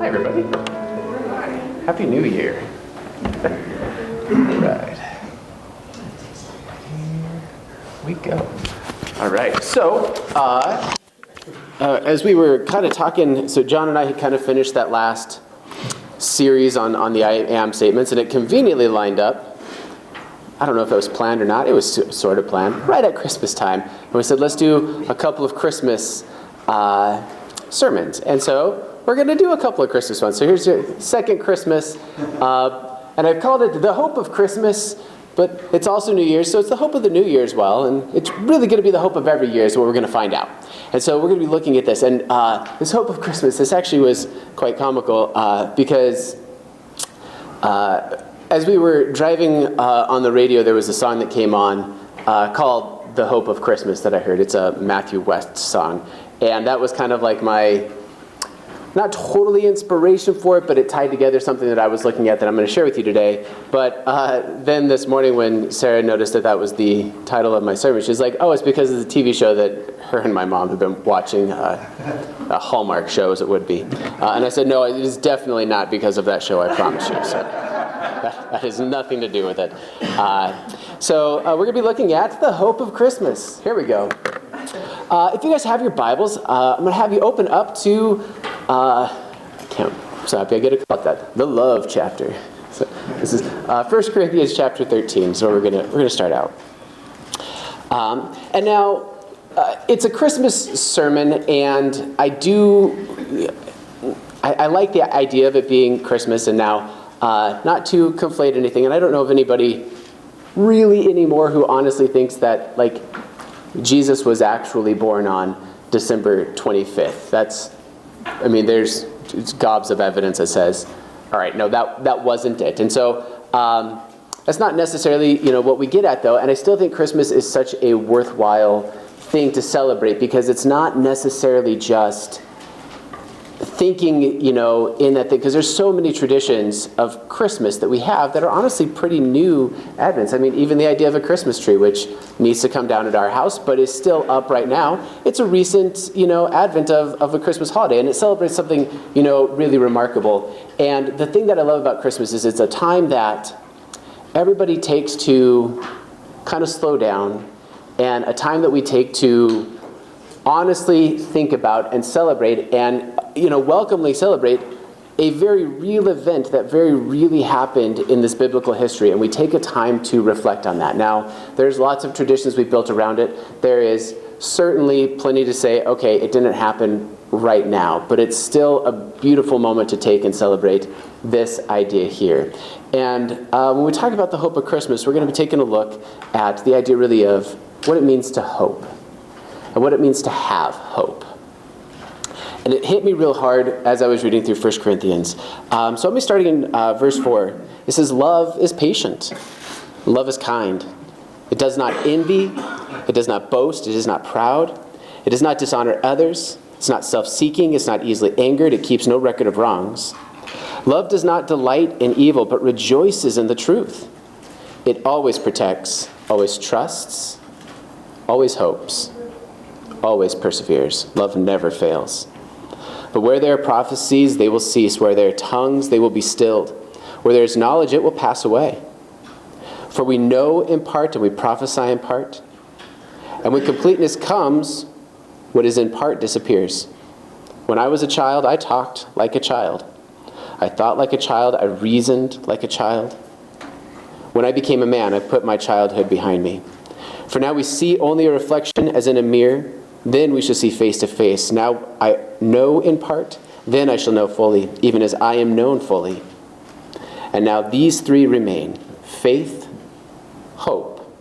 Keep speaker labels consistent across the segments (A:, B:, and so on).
A: everybody. Happy New Year. All right. Here we go. All right. So, as we were kind of talking, so John and I had kind of finished that last series on the I am statements, and it conveniently lined up. I don't know if it was planned or not. It was sort of planned, right at Christmas time. And we said, let's do a couple of Christmas sermons. And so we're going to do a couple of Christmas ones. So here's your second Christmas. And I've called it The Hope of Christmas, but it's also New Year's, so it's the hope of the New Year as well. And it's really going to be the hope of every year is what we're going to find out. And so we're going to be looking at this. And this hope of Christmas, this actually was quite comical because as we were driving on the radio, there was a song that came on called The Hope of Christmas that I heard. It's a Matthew West song. And that was kind of like my, not totally inspiration for it, but it tied together something that I was looking at that I'm going to share with you today. But then this morning when Sarah noticed that that was the title of my sermon, she's like, oh, it's because of the TV show that her and my mom have been watching, a Hallmark show as it would be. And I said, no, it is definitely not because of that show, I promise you. So that has nothing to do with it. So we're going to be looking at the hope of Christmas. Here we go. If you guys have your Bibles, I'm going to have you open up to, so happy I get to call it that, the love chapter. So this is 1 Corinthians chapter 13, so we're gonna start out. And now, it's a Christmas sermon, and I like the idea of it being Christmas, and now, not to conflate anything, and I don't know of anybody really anymore who honestly thinks that, like, Jesus was actually born on December 25th. There's gobs of evidence that says, all right, no, that wasn't it. And so that's not necessarily, what we get at, though. And I still think Christmas is such a worthwhile thing to celebrate because it's not necessarily just thinking, in that thing, because there's so many traditions of Christmas that we have that are honestly pretty new advents. I mean, even the idea of a Christmas tree, which needs to come down at our house, but is still up right now, it's a recent, advent of a Christmas holiday, and it celebrates something, really remarkable. And the thing that I love about Christmas is it's a time that everybody takes to kind of slow down, and a time that we take to honestly think about and celebrate and welcomely celebrate a very real event that very really happened in this biblical history, and we take a time to reflect on that. Now, there's lots of traditions we've built around it. There is certainly plenty to say, okay, it didn't happen right now, but it's still a beautiful moment to take and celebrate this idea here. And when we talk about the hope of Christmas, we're going to be taking a look at the idea really of what it means to hope and what it means to have hope. And it hit me real hard as I was reading through 1 Corinthians. So I'll be starting in verse 4. It says, love is patient. Love is kind. It does not envy. It does not boast. It is not proud. It does not dishonor others. It's not self-seeking. It's not easily angered. It keeps no record of wrongs. Love does not delight in evil, but rejoices in the truth. It always protects, always trusts, always hopes, always perseveres. Love never fails. But where there are prophecies, they will cease. Where there are tongues, they will be stilled. Where there is knowledge, it will pass away. For we know in part and we prophesy in part. And when completeness comes, what is in part disappears. When I was a child, I talked like a child. I thought like a child. I reasoned like a child. When I became a man, I put my childhood behind me. For now we see only a reflection as in a mirror. Then we shall see face to face. Now I know in part, then I shall know fully, even as I am known fully. And now these three remain: faith, hope,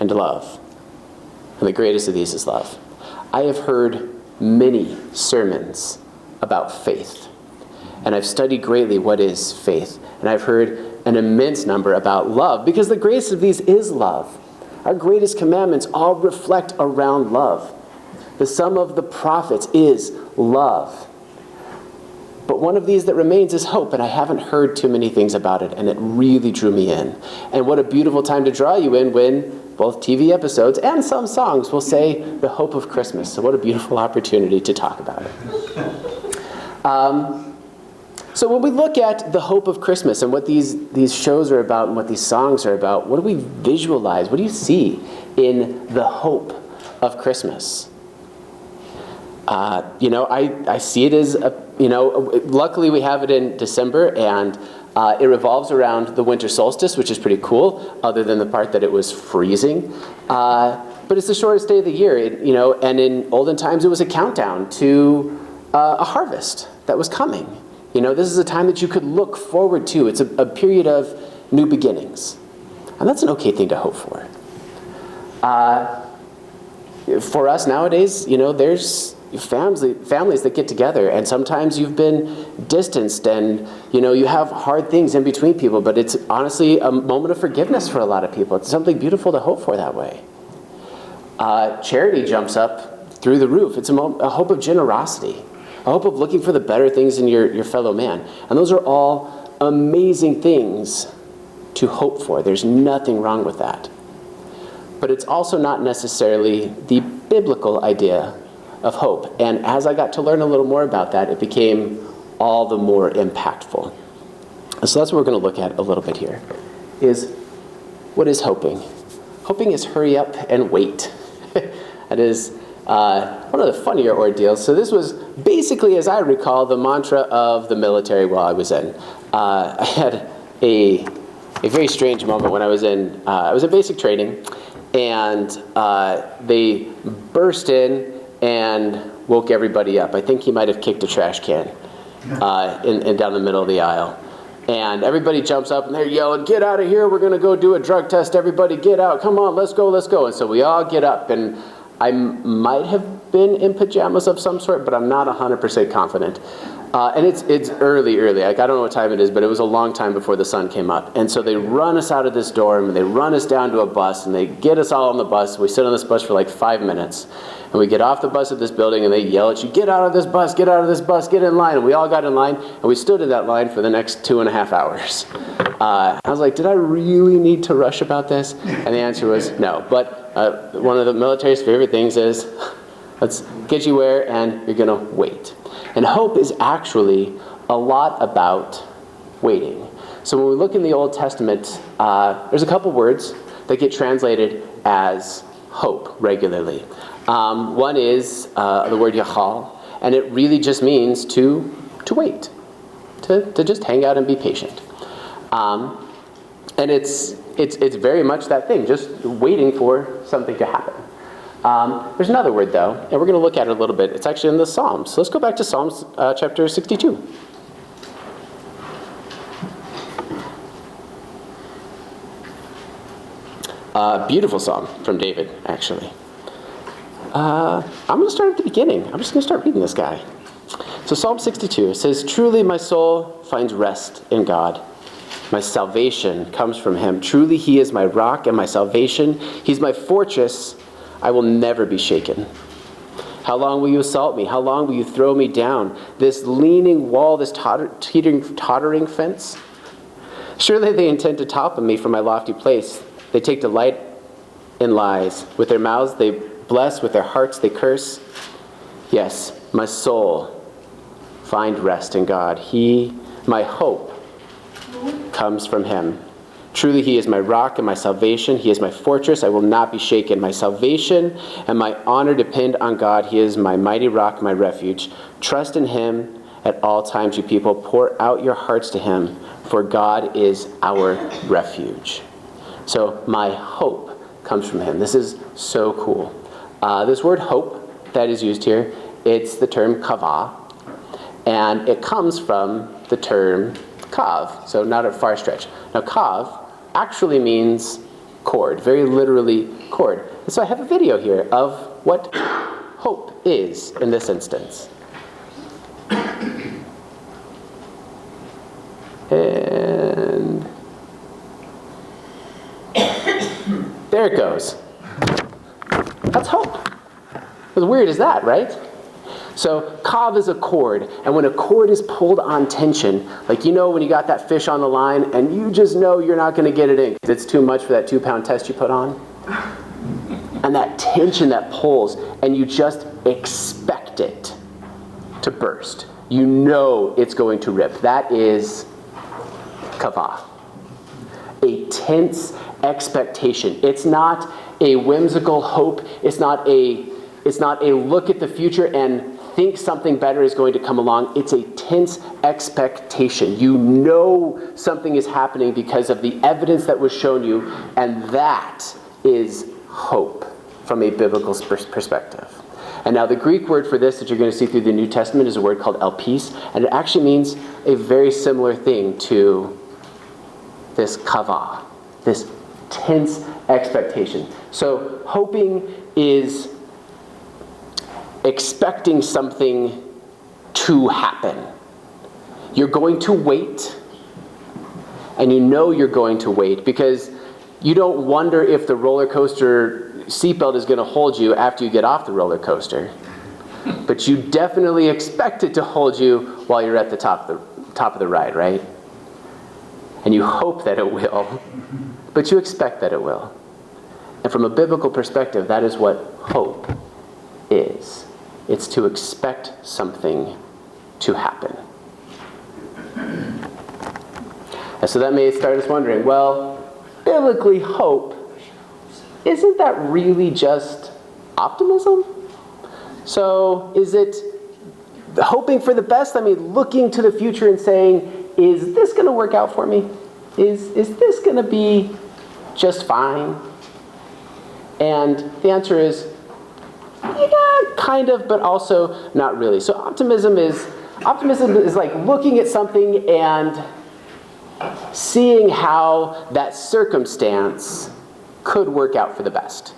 A: and love. And the greatest of these is love. I have heard many sermons about faith, and I've studied greatly what is faith. And I've heard an immense number about love, because the greatest of these is love. Our greatest commandments all reflect around love. The sum of the prophets is love. But one of these that remains is hope, and I haven't heard too many things about it, and it really drew me in. And what a beautiful time to draw you in when both TV episodes and some songs will say the hope of Christmas. So what a beautiful opportunity to talk about it. So when we look at the hope of Christmas and what these shows are about and what these songs are about, what do we visualize? What do you see in the hope of Christmas? I see it as, luckily we have it in December, and it revolves around the winter solstice, which is pretty cool, other than the part that it was freezing. But it's the shortest day of the year, and in olden times it was a countdown to a harvest that was coming. This is a time that you could look forward to. It's a period of new beginnings. And that's an okay thing to hope for. For us nowadays, there's families that get together, and sometimes you've been distanced, and you have hard things in between people, but it's honestly a moment of forgiveness for a lot of people. It's something beautiful to hope for that way. Charity jumps up through the roof. It's a hope of generosity, a hope of looking for the better things in your fellow man. And those are all amazing things to hope for. There's nothing wrong with that. But it's also not necessarily the biblical idea of hope. And as I got to learn a little more about that, it became all the more impactful. And so that's what we're going to look at a little bit here, is what is hoping? Hoping is hurry up and wait. That is one of the funnier ordeals. So this was basically, as I recall, the mantra of the military while I was in. I had a very strange moment when I was in basic training, and they burst in and woke everybody up. I think he might have kicked a trash can in down the middle of the aisle. And everybody jumps up and they're yelling, "Get out of here, we're going to go do a drug test. Everybody get out, come on, let's go. And so we all get up, and I might have been in pajamas of some sort, but I'm not 100% confident. And it's early. Like, I don't know what time it is, but it was a long time before the sun came up. And so they run us out of this dorm, and they run us down to a bus, and they get us all on the bus. We sit on this bus for like 5 minutes. And we get off the bus at this building, and they yell at you, "Get out of this bus, get out of this bus, get in line." And we all got in line, and we stood in that line for the next 2.5 hours. I was like, did I really need to rush about this? And the answer was no. But one of the military's favorite things is, let's get you where, and you're going to wait. And hope is actually a lot about waiting. So when we look in the Old Testament, there's a couple words that get translated as hope regularly. One is the word yachal, and it really just means to wait, to just hang out and be patient. And it's very much that thing, just waiting for something to happen. There's another word, though, and we're going to look at it a little bit. It's actually in the Psalms. So let's go back to Psalms chapter 62. Beautiful psalm from David, actually. I'm going to start at the beginning. I'm just going to start reading this guy. So Psalm 62 says, "Truly my soul finds rest in God. My salvation comes from him. Truly he is my rock and my salvation. He's my fortress. I will never be shaken. How long will you assault me? How long will you throw me down? This leaning wall, this tottering fence? Surely they intend to topple me from my lofty place. They take delight in lies. With their mouths they bless, with their hearts they curse. Yes, my soul find rest in God. My hope comes from him. Truly he is my rock and my salvation. He is my fortress. I will not be shaken. My salvation and my honor depend on God. He is my mighty rock, my refuge. Trust in him at all times, you people. Pour out your hearts to him, for God is our refuge." So my hope comes from him. This is so cool. This word hope that is used here, it's the term kavah, and it comes from the term kav, so not a far stretch. Now kav actually means cord, very literally cord. And so I have a video here of what hope is in this instance. And there it goes. That's hope. As weird as that, right? So kav is a cord, and when a cord is pulled on tension, like when you got that fish on the line and you just know you're not going to get it in because it's too much for that 2-pound test you put on, and that tension that pulls, and you just expect it to burst. You know it's going to rip. That is kavah. A tense expectation. It's not a whimsical hope. It's not a look at the future and think something better is going to come along. It's a tense expectation. You know something is happening because of the evidence that was shown you, and that is hope from a biblical perspective. And now the Greek word for this that you're going to see through the New Testament is a word called elpis, and it actually means a very similar thing to this kavah, this tense expectation. So hoping is expecting something to happen. You're going to wait, and you know you're going to wait because you don't wonder if the roller coaster seatbelt is going to hold you after you get off the roller coaster. But you definitely expect it to hold you while you're at the top of the ride, right? And you hope that it will, but you expect that it will. And from a biblical perspective, that is what hope is. It's to expect something to happen. And so that may start us wondering, well, biblically hope, isn't that really just optimism? So is it hoping for the best? I mean, looking to the future and saying, is this going to work out for me? Is this going to be just fine? And the answer is, yeah, kind of, but also not really. So optimism is like looking at something and seeing how that circumstance could work out for the best.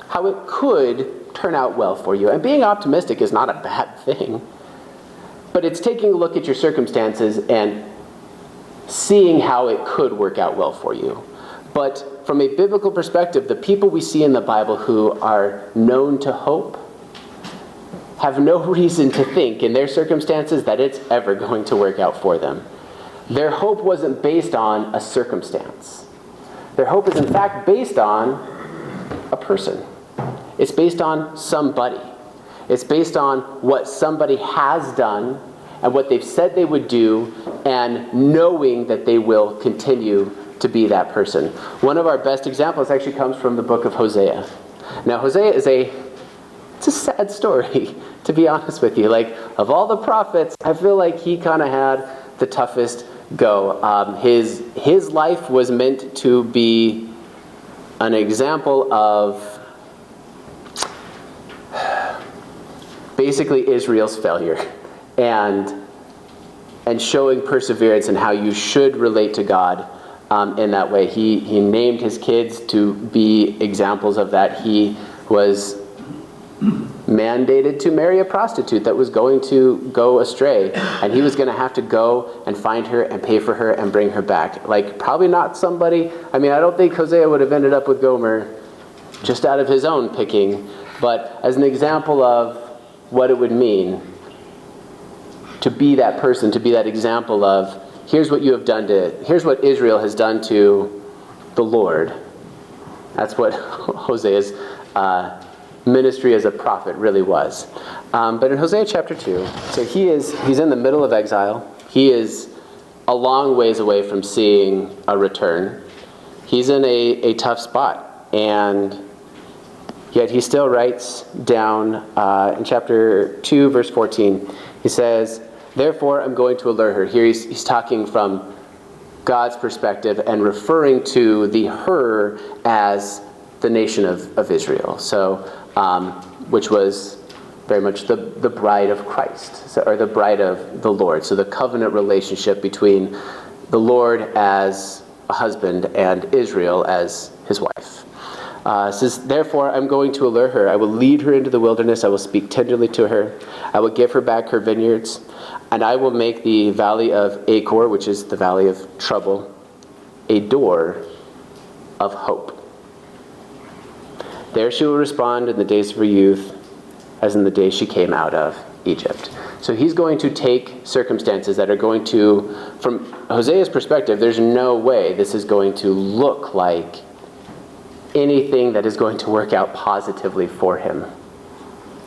A: How it could turn out well for you. And being optimistic is not a bad thing. But it's taking a look at your circumstances and seeing how it could work out well for you. But from a biblical perspective, the people we see in the Bible who are known to hope have no reason to think in their circumstances that it's ever going to work out for them. Their hope wasn't based on a circumstance. Their hope is in fact based on a person. It's based on somebody. It's based on what somebody has done and what they've said they would do, and knowing that they will continue to be that person. One of our best examples actually comes from the book of Hosea. Now, Hosea it's a sad story, to be honest with you. Like, of all the prophets, I feel like he kind of had the toughest go. His life was meant to be an example of basically Israel's failure and showing perseverance and how you should relate to God in that way. He named his kids to be examples of that. He was mandated to marry a prostitute that was going to go astray, and he was going to have to go and find her and pay for her and bring her back. Like, probably not somebody, I mean, I don't think Hosea would have ended up with Gomer just out of his own picking, but as an example of what it would mean to be that person, to be that example of, here's what Israel has done to the Lord. That's what Hosea's ministry as a prophet really was. But in Hosea chapter 2, so he's in the middle of exile. He is a long ways away from seeing a return. He's in a tough spot, and yet he still writes down in chapter 2, verse 14, he says, "Therefore I'm going to allure her." Here he's talking from God's perspective and referring to the her as the nation of Israel. So, which was very much the bride of Christ, or the bride of the Lord. So the covenant relationship between the Lord as a husband and Israel as his wife. It says, "Therefore I'm going to allure her. I will lead her into the wilderness. I will speak tenderly to her. I will give her back her vineyards. And I will make the valley of Achor," which is the valley of trouble, "a door of hope. There she will respond in the days of her youth, as in the day she came out of Egypt." So he's going to take circumstances that are going to, from Hosea's perspective, there's no way this is going to look like anything that is going to work out positively for him.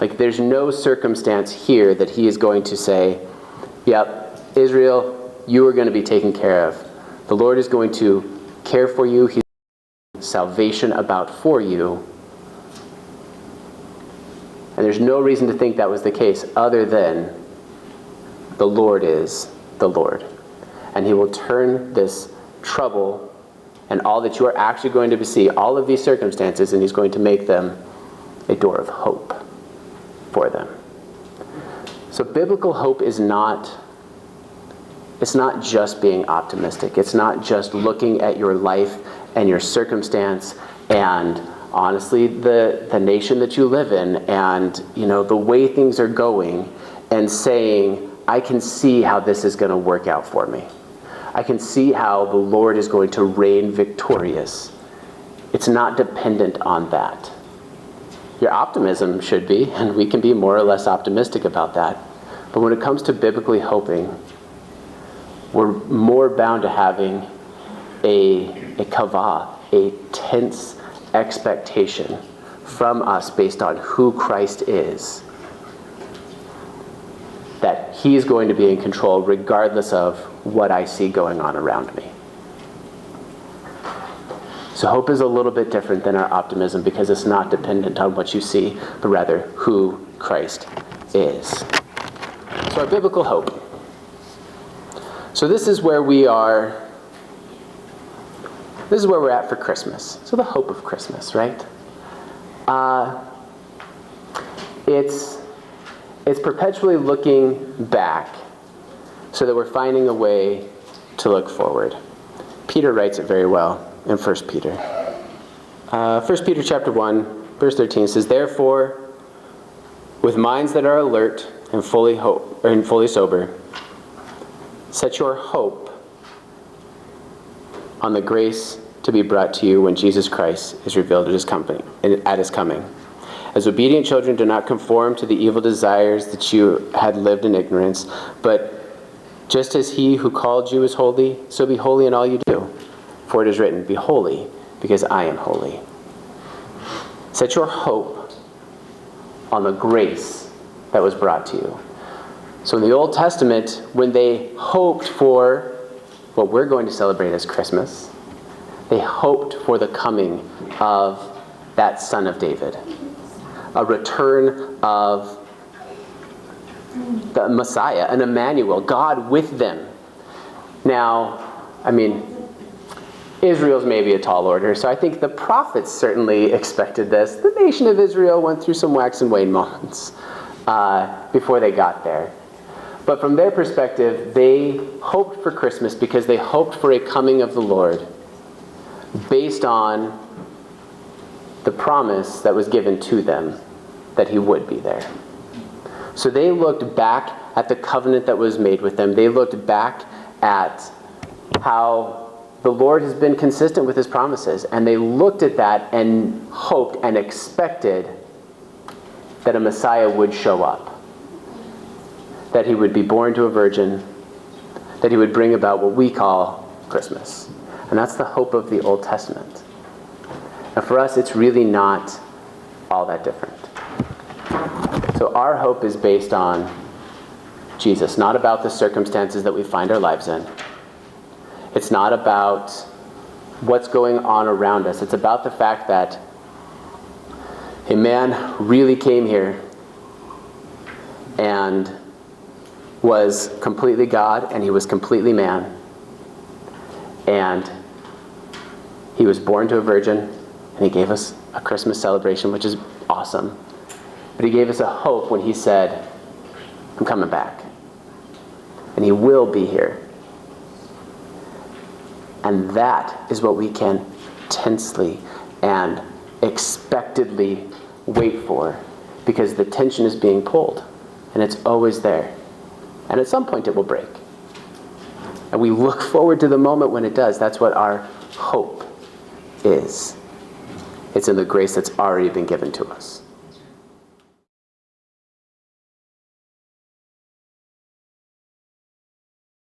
A: Like, there's no circumstance here that he is going to say, Yep, Israel, you are going to be taken care of. The Lord is going to care for you. He's salvation about for you. And there's no reason to think that was the case other than the Lord is the Lord. And he will turn this trouble and all that you are actually going to see, all of these circumstances, and he's going to make them a door of hope for them. So biblical hope is not, it's not just being optimistic. It's not just looking at your life and your circumstance and honestly the nation that you live in and the way things are going and saying, I can see how this is going to work out for me. I can see how the Lord is going to reign victorious. It's not dependent on that. Your optimism should be, and we can be more or less optimistic about that. But when it comes to biblically hoping, we're more bound to having a kavah, a tense expectation from us based on who Christ is. That he's going to be in control regardless of what I see going on around me. So hope is a little bit different than our optimism because it's not dependent on what you see, but rather who Christ is. So our biblical hope. So this is where we are. This is where we're at for Christmas. So the hope of Christmas, right? It's perpetually looking back so that we're finding a way to look forward. Peter writes it very well in 1 Peter. 1 Peter chapter 1, verse 13 says, "Therefore, with minds that are alert and fully sober, set your hope on the grace to be brought to you when Jesus Christ is revealed at his coming. As obedient children, do not conform to the evil desires that you had lived in ignorance, but just as he who called you is holy, so be holy in all you do. For it is written, be holy, because I am holy." Set your hope on the grace that was brought to you. So in the Old Testament, when they hoped for what we're going to celebrate as Christmas, they hoped for the coming of that Son of David. A return of the Messiah, an Emmanuel, God with them. Now, Israel's maybe a tall order, so I think the prophets certainly expected this. The nation of Israel went through some wax and wane moments before they got there. But from their perspective, they hoped for Christmas because they hoped for a coming of the Lord based on the promise that was given to them that he would be there. So they looked back at the covenant that was made with them. They looked back at how the Lord has been consistent with his promises. And they looked at that and hoped and expected that a Messiah would show up. That he would be born to a virgin. That he would bring about what we call Christmas. And that's the hope of the Old Testament. And for us, it's really not all that different. So our hope is based on Jesus, not about the circumstances that we find our lives in. It's not about what's going on around us. It's about the fact that a man really came here and was completely God and he was completely man. And he was born to a virgin and he gave us a Christmas celebration, which is awesome. But he gave us a hope when he said, I'm coming back. And he will be here. And that is what we can tensely and expectedly wait for, because the tension is being pulled and it's always there. And at some point it will break. And we look forward to the moment when it does. That's what our hope is. It's in the grace that's already been given to us.